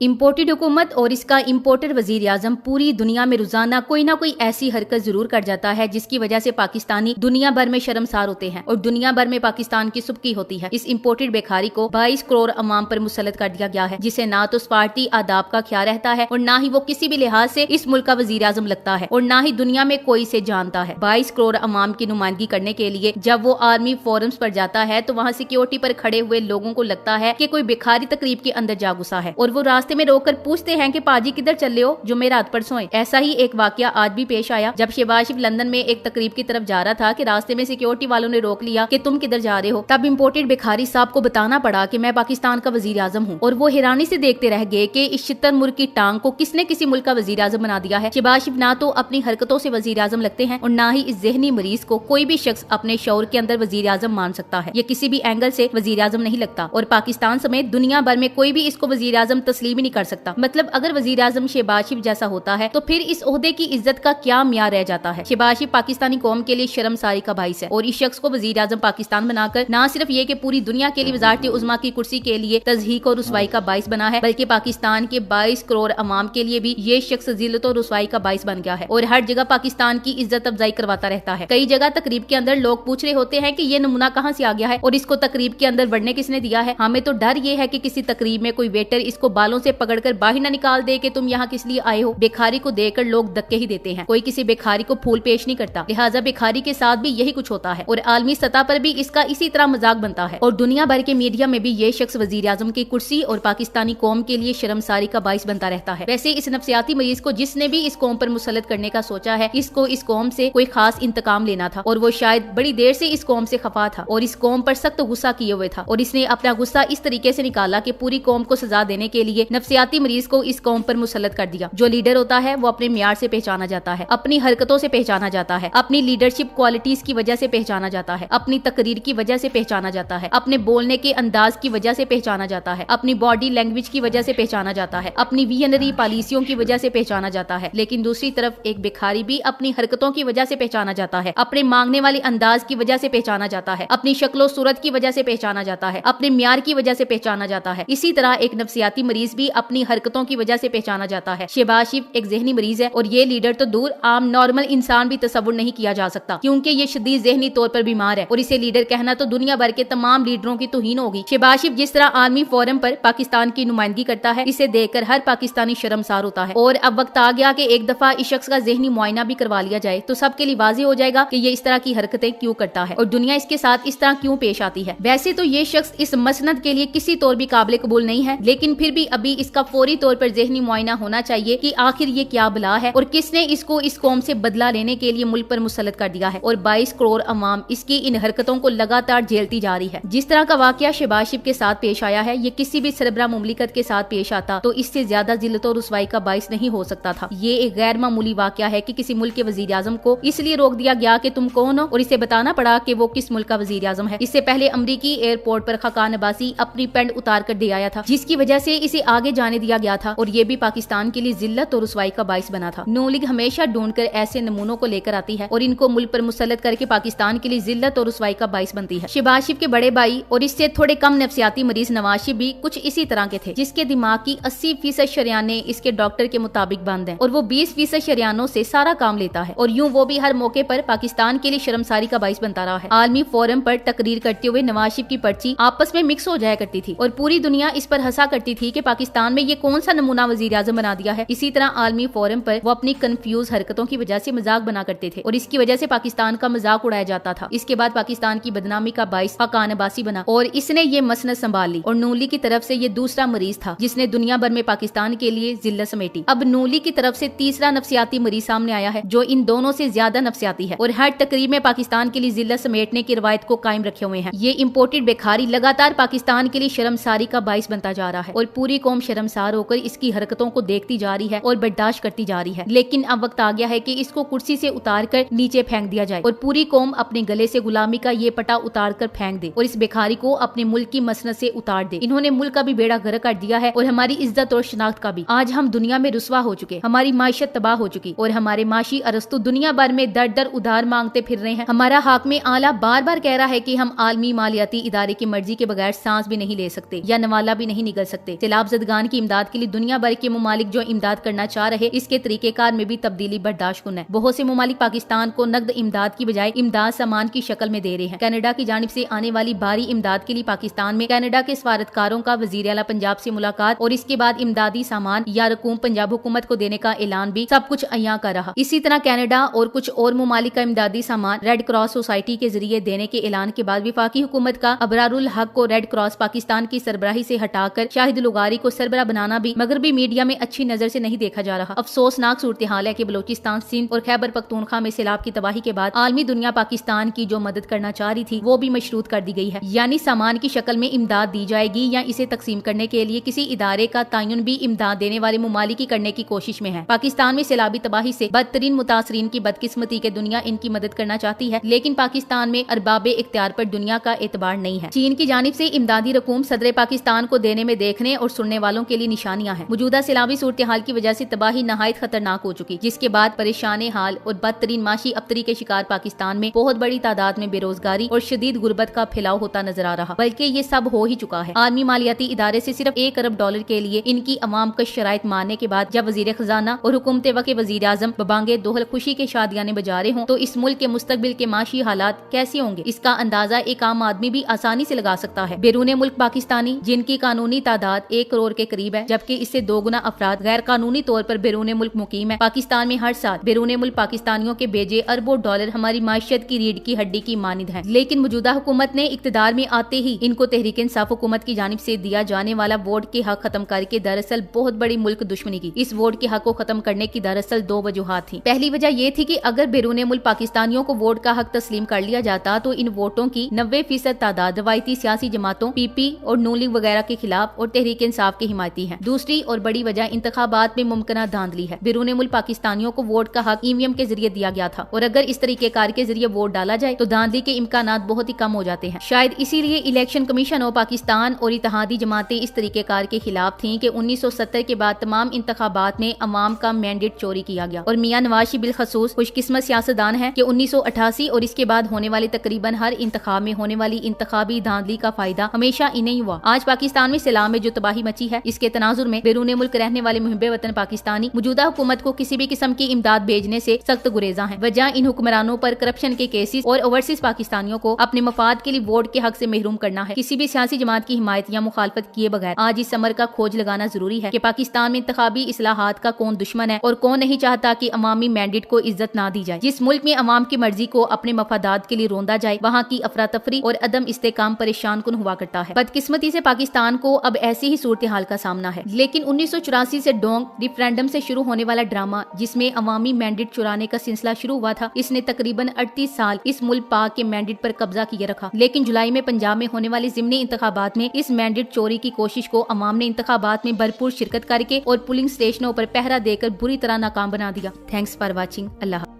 Imported हुकूमत और इसका इम्पोर्टेड वजीर आजम पूरी दुनिया में रोजाना कोई ना कोई ऐसी हरकत जरूर कर जाता है जिसकी वजह से पाकिस्तानी दुनिया भर में शर्मसार होते हैं और दुनिया भर में पाकिस्तान की सुबकी होती है। इस इम्पोर्टेड बेकारी को 22 करोड़ अवाम पर मुसल्लत कर दिया गया है, जिसे ना तो सफारती आदाब का ख्याल रहता है और ना ही वो किसी भी लिहाज से इस मुल्क का वजीर आजम लगता है और ना ही दुनिया में कोई से जानता है। 22 करोड़ अवाम की नुमाइंदगी करने के लिए जब वो आर्मी फोरम्स पर जाता है तो वहाँ सिक्योरिटी पर खड़े हुए लोगों को लगता है कि कोई बेखारी तकरीब के अंदर जा घुसा है और वो रास्ते में रोककर पूछते हैं कि पाजी किधर चल रहे हो, जो मेरा रात पर सोए। ऐसा ही एक वाकया आज भी पेश आया जब शहबाज शरीफ लंदन में एक तकरीब की तरफ जा रहा था कि रास्ते में सिक्योरिटी वालों ने रोक लिया कि तुम किधर जा रहे हो। तब इम्पोर्टेड बेखारी साहब को बताना पड़ा कि मैं पाकिस्तान का वजीर आजम हूँ और वो हैरानी से देखते रह गए कि इस छितर मुर्ग की टांग को किसने किसी मुल्क का वजीर आजम बना दिया है। शहबाज शरीफ ना तो अपनी हरकतों से वजीर आजम लगते हैं और ना ही इस ज़हनी मरीज को कोई भी शख्स अपने शौर के अंदर वजीर आजम मान सकता है। ये किसी भी एंगल से वजीर आजम नहीं लगता और पाकिस्तान समेत दुनिया भर में कोई भी इसको वजीर आजम तस्लीम ही नहीं कर सकता। मतलब अगर वजीर आजम शहबाज शरीफ जैसा होता है तो फिर इस ओहदे की इज्जत का क्या मियार रह जाता है। शहबाज शरीफ पाकिस्तानी कौम के लिए शर्मसारी का बाइस है और इस शख्स को वजीर आजम पाकिस्तान बनाकर न सिर्फ ये कि पूरी दुनिया के लिए वजारत उज़्मा की कुर्सी के लिए तज़हीक और रुसवाई का बाइस बना है, बल्कि पाकिस्तान के 22 करोड़ अवाम के लिए भी ये शख्स जिल्लत और रुसवाई का बाइस बन गया है और हर जगह पाकिस्तान की इज्जत अफजाई करवाता रहता है। कई जगह तकरीब के अंदर लोग पूछ रहे होते हैं कि ये नमूना कहाँ से आ गया है और इसको तकरीब के अंदर बढ़ने किसने दिया है। हमें तो डर ये है कि किसी तकरीब में कोई वेटर इसको बालों से पकड़कर बाहर न निकाल दे कि तुम यहाँ किस लिए आए हो। बेखारी को देखकर लोग धक्के ही देते हैं, कोई किसी बेखारी को फूल पेश नहीं करता। लिहाजा बेखारी के साथ भी यही कुछ होता है और आलमी सतह पर भी इसका इसी तरह मजाक बनता है और दुनिया भर के मीडिया में भी ये शख्स वजीर आजम की कुर्सी और पाकिस्तानी कौम के लिए शर्मसारी का बाइस बनता रहता है। वैसे इस नफसियाती मरीज को जिसने भी इस कौम पर मुसल्लत करने का सोचा है, इसको इस कौम से कोई खास इंतकाम लेना था और वो शायद बड़ी देर से इस कौम से खफा था और इस कौम पर सख्त गुस्सा किए हुए था और इसने अपना गुस्सा इस तरीके से निकाला कि पूरी कौम को सजा देने के लिए नफसियाती मरीज को इस कौम पर मुसल्लत कर दिया। जो लीडर होता है वो अपने मियार से पहचाना जाता है, अपनी हरकतों से पहचाना जाता है, अपनी लीडरशिप क्वालिटीज की वजह से पहचाना जाता है, अपनी तकरीर की वजह से पहचाना जाता है, अपने बोलने के अंदाज की वजह से पहचाना जाता है, अपनी बॉडी लैंग्वेज की वजह से पहचाना जाता है, अपनी विजनरी पॉलिसियों की वजह से पहचाना जाता है। लेकिन दूसरी तरफ एक बेखारी भी अपनी हरकतों की वजह से पहचाना जाता है, अपने मांगने वाले अंदाज की वजह से पहचाना जाता है, अपनी शक्लो सूरत की वजह से पहचाना जाता है, अपने म्यार की वजह से पहचाना जाता है। इसी तरह एक नफसियाती मरीज भी अपनी हरकतों की वजह से पहचाना जाता है। शहबाज शरीफ एक ज़हनी मरीज है और ये लीडर तो दूर आम नॉर्मल इंसान भी तसव्वुर नहीं किया जा सकता क्योंकि ये शदीद ज़हनी तौर पर बीमार है और इसे लीडर कहना तो दुनिया भर के तमाम लीडरों की तौहीन होगी। शहबाज शरीफ जिस तरह आर्मी फोरम पर पाकिस्तान की नुमाइंदगी करता है, इसे देखकर हर पाकिस्तानी शर्मसार होता है और अब वक्त आ गया कि एक दफा इस शख्स का ज़हनी मुआयना भी करवा लिया जाए तो सबके लिए वाज़ेह हो जाएगा कि ये इस तरह की हरकतें क्यों करता है और दुनिया इसके साथ इस तरह क्यों पेश आती है। वैसे तो ये शख्स इस मसनद के लिए किसी तौर भी काबिल कबूल नहीं है, लेकिन फिर भी अभी इसका फौरी तौर पर ज़हनी मुआयना होना चाहिए कि आखिर ये क्या बला है और किसने इसको इस कौम से बदला लेने के लिए मुल्क पर मुसल्लत कर दिया है और 22 करोड़ अवाम इसकी इन हरकतों को लगातार झेलती जा रही है। जिस तरह का वाकया शहबाज शरीफ के साथ पेश आया है, ये किसी भी सरबराह मुमलिकत के साथ पेश आता तो इससे ज्यादा जिल्लत और रुसवाई का बाइस नहीं हो सकता था। ये एक गैर मामूली वाकया है कि किसी मुल्क के वजीर आजम को इसलिए रोक दिया गया कि तुम कौन हो और इसे बताना पड़ा कि वो किस मुल्क का वजीर आजम है। इससे पहले अमरीकी एयरपोर्ट पर खाकान अब्बासी अपनी पेंट उतार कर दे आया था, जिसकी वजह से इसे आगे जाने दिया गया था और ये भी पाकिस्तान के लिए जिल्लत और रुसवाई का बाइस बना था। नून लीग हमेशा ढूंढकर ऐसे नमूनों को लेकर आती है और इनको मुल्क पर मुसल्लत करके पाकिस्तान के लिए जिल्लत और रुसवाई का बाइस बनती है। शहबाज शरीफ के बड़े भाई और इससे थोड़े कम नफसियाती मरीज नवाज शरीफ भी कुछ इसी तरह के थे, जिसके दिमाग की 80% शरियाने इसके डॉक्टर के मुताबिक बंद हैं और वो 20% शरियानों से सारा काम लेता है और यूं वो भी हर मौके पर पाकिस्तान के लिए शर्मसारी का बाइस बनता रहा है। आलमी फोरम पर तकरीर करते हुए नवाज शरीफ की पर्ची आपस में मिक्स हो जाया करती थी और पूरी दुनिया इस पर हंसा करती थी कि पाकिस्तान में ये कौन सा नमूना वजीर आजम बना दिया है। इसी तरह आलमी फोरम पर वो अपनी कंफ्यूज हरकतों की वजह से मजाक बना करते थे और इसकी वजह से पाकिस्तान का मजाक उड़ाया जाता था। इसके बाद पाकिस्तान की बदनामी का बाइस खाकान अब्बासी बना और इसने ये मसनद संभाल ली और नून लीग की तरफ से ये दूसरा मरीज था जिसने दुनिया भर में पाकिस्तान के लिए जिल्लत समेटी। अब नून लीग की तरफ से तीसरा नफसियाती मरीज सामने आया है जो इन दोनों से ज्यादा नफसियाती है और हर तकरीब में पाकिस्तान के लिए जिल्लत समेटने की रवायत को कायम रखे हुए हैं। ये इम्पोर्टेड बेखारी लगातार पाकिस्तान के लिए शर्मसारी का बाइस बनता जा रहा है और पूरी कौम शर्मसार होकर इसकी हरकतों को देखती जा रही है और बर्दाश्त करती जा रही है। लेकिन अब वक्त आ गया है कि इसको कुर्सी से उतार कर नीचे फेंक दिया जाए और पूरी कौम अपने गले से गुलामी का ये पटा उतार कर फेंक दे और इस बेखारी को अपने मुल्क की मसनद से उतार दे। इन्होंने मुल्क का भी बेड़ा गर्क कर दिया है और हमारी इज्जत और शनाख्त का भी। आज हम दुनिया में रुसवा हो चुके, हमारी माशियत तबाह हो चुकी और हमारे माशी अरस्तु दुनिया भर में दर दर उधार मांगते फिर रहे हैं। हमारा हाकिम आला बार बार कह रहा है कि हम आलमी मालियाती इदारे की मर्जी के बगैर सांस भी नहीं ले सकते या नवाला भी नहीं निगल सकते। सैलाब ज़दगान بزرگان کی امداد کے لیے دنیا بھر کے ممالک جو امداد کرنا چاہ رہے اس کے طریقہ کار میں بھی تبدیلی برداشت کن ہے۔ بہت سے ممالک پاکستان کو نقد امداد کی بجائے امداد سامان کی شکل میں دے رہے ہیں۔ کینیڈا کی جانب سے آنے والی بھاری امداد کے لیے پاکستان میں کینیڈا کے سفارتکاروں کا وزیر اعلیٰ پنجاب سے ملاقات اور اس کے بعد امدادی سامان یا رقوم پنجاب حکومت کو دینے کا اعلان بھی سب کچھ عیاں کر رہا۔ اسی طرح کینیڈا اور کچھ اور ممالک کا امدادی سامان ریڈ کراس سوسائٹی کے ذریعے دینے کے اعلان کے بعد وفاقی حکومت کا ابرار الحق کو ریڈ کراس پاکستان کی سربراہی سے ہٹا کر شاہد لغاری کو سربراہ بنانا بھی مغربی میڈیا میں اچھی نظر سے نہیں دیکھا جا رہا۔ افسوسناک صورتحال ہے کہ بلوچستان، سندھ اور خیبر پختونخوا میں سیلاب کی تباہی کے بعد عالمی دنیا پاکستان کی جو مدد کرنا چاہ رہی تھی وہ بھی مشروط کر دی گئی ہے، یعنی سامان کی شکل میں امداد دی جائے گی یا اسے تقسیم کرنے کے لیے کسی ادارے کا تعین بھی امداد دینے والے ممالک کی کرنے کی کوشش میں ہے۔ پاکستان میں سیلابی تباہی سے بدترین متاثرین کی بدقسمتی کے دنیا ان کی مدد کرنا چاہتی ہے، لیکن پاکستان میں ارباب اختیار پر دنیا کا اعتبار نہیں ہے۔ چین کی جانب سے امدادی رقوم صدر پاکستان کو دینے میں دیکھنے اور سننے والوں کے لیے نشانیاں ہیں۔ موجودہ سیلابی صورتحال کی وجہ سے تباہی نہایت خطرناک ہو چکی، جس کے بعد پریشان حال اور بدترین معاشی ابتری کے شکار پاکستان میں بہت بڑی تعداد میں بے روزگاری اور شدید غربت کا پھیلاؤ ہوتا نظر آ رہا، بلکہ یہ سب ہو ہی چکا ہے۔ عالمی مالیاتی ادارے سے صرف $1 ارب کے لیے ان کی عوام کا شرائط ماننے کے بعد جب وزیر خزانہ اور حکومت وقت کے وزیر اعظم ببانگے دوہل خوشی کے شادیانے بجا رہے ہوں تو اس ملک کے مستقبل کے معاشی حالات کیسے ہوں گے، اس کا اندازہ ایک عام آدمی بھی آسانی سے لگا سکتا ہے۔ بیرون ملک پاکستانی جن کی قانونی تعداد 1 کروڑ کے قریب ہے، جبکہ اس سے 2 گنا افراد غیر قانونی طور پر بیرون ملک مقیم ہے۔ پاکستان میں ہر سال بیرون ملک پاکستانیوں کے بھیجے اربوں ڈالر ہماری معیشت کی ریڑھ کی ہڈی کی مانند ہے، لیکن موجودہ حکومت نے اقتدار میں آتے ہی ان کو تحریک انصاف حکومت کی جانب سے دیا جانے والا ووٹ کے حق ختم کر کے دراصل بہت بڑی ملک دشمنی کی۔ اس ووٹ کے حق کو ختم کرنے کی دراصل 2 وجوہات تھیں۔ پہلی وجہ یہ تھی کہ اگر بیرون ملک پاکستانیوں کو ووٹ کا حق تسلیم کر لیا جاتا تو ان ووٹوں کی 90% تعداد روایتی سیاسی جماعتوں پی پی اور نون لیگ وغیرہ کے خلاف اور تحریک انصاف کے حمایتی ہیں۔ دوسری اور بڑی وجہ انتخابات میں ممکنہ دھاندلی ہے۔ بیرون ملک پاکستانیوں کو ووٹ کا حق ای وی ایم کے ذریعے دیا گیا تھا، اور اگر اس طریقے کار کے ذریعے ووٹ ڈالا جائے تو دھاندلی کے امکانات بہت ہی کم ہو جاتے ہیں۔ شاید اسی لیے الیکشن کمیشن اور پاکستان اور اتحادی جماعتیں اس طریقہ کار کے خلاف تھیں کہ 1970 کے بعد تمام انتخابات میں عوام کا مینڈیٹ چوری کیا گیا، اور میاں نواز شریف بالخصوص خوش قسمت سیاستدان ہیں کہ 1988 اور اس کے بعد ہونے والے تقریباً ہر انتخاب میں ہونے والی انتخابی دھاندلی کا فائدہ ہمیشہ انہیں ہوا۔ آج پاکستان میں سیلاب میں جو تباہی مچی ہے، اس کے تناظر میں بیرون ملک رہنے والے محب وطن پاکستانی موجودہ حکومت کو کسی بھی قسم کی امداد بھیجنے سے سخت گریزاں ہیں۔ وجہ ان حکمرانوں پر کرپشن کے کیسز اور اوورسیز پاکستانیوں کو اپنے مفاد کے لیے ووٹ کے حق سے محروم کرنا ہے۔ کسی بھی سیاسی جماعت کی حمایت یا مخالفت کیے بغیر آج اس امر کا کھوج لگانا ضروری ہے کہ پاکستان میں انتخابی اصلاحات کا کون دشمن ہے اور کون نہیں چاہتا کہ عوامی مینڈیٹ کو عزت نہ دی جائے۔ جس ملک میں عوام کی مرضی کو اپنے مفادات کے لیے روندا جائے، وہاں کی افراتفری اور عدم استحکام پریشان کن ہوا کرتا ہے۔ بدقسمتی سے پاکستان کو اب ایسی ہی صورتحال کا سامنا ہے، لیکن 1984 سے ڈونگ ریفرینڈم سے شروع ہونے والا ڈرامہ جس میں عوامی مینڈیٹ چرانے کا سلسلہ شروع ہوا تھا، اس نے تقریباً 38 سال اس ملک پاک کے مینڈیٹ پر قبضہ کیے رکھا، لیکن جولائی میں پنجاب میں ہونے والی ضمنی انتخابات میں اس مینڈیٹ چوری کی کوشش کو عوام نے انتخابات میں بھرپور شرکت کر کے اور پولنگ اسٹیشنوں پر پہرا دے کر بری طرح ناکام بنا دیا۔ Thanks for watching. اللہ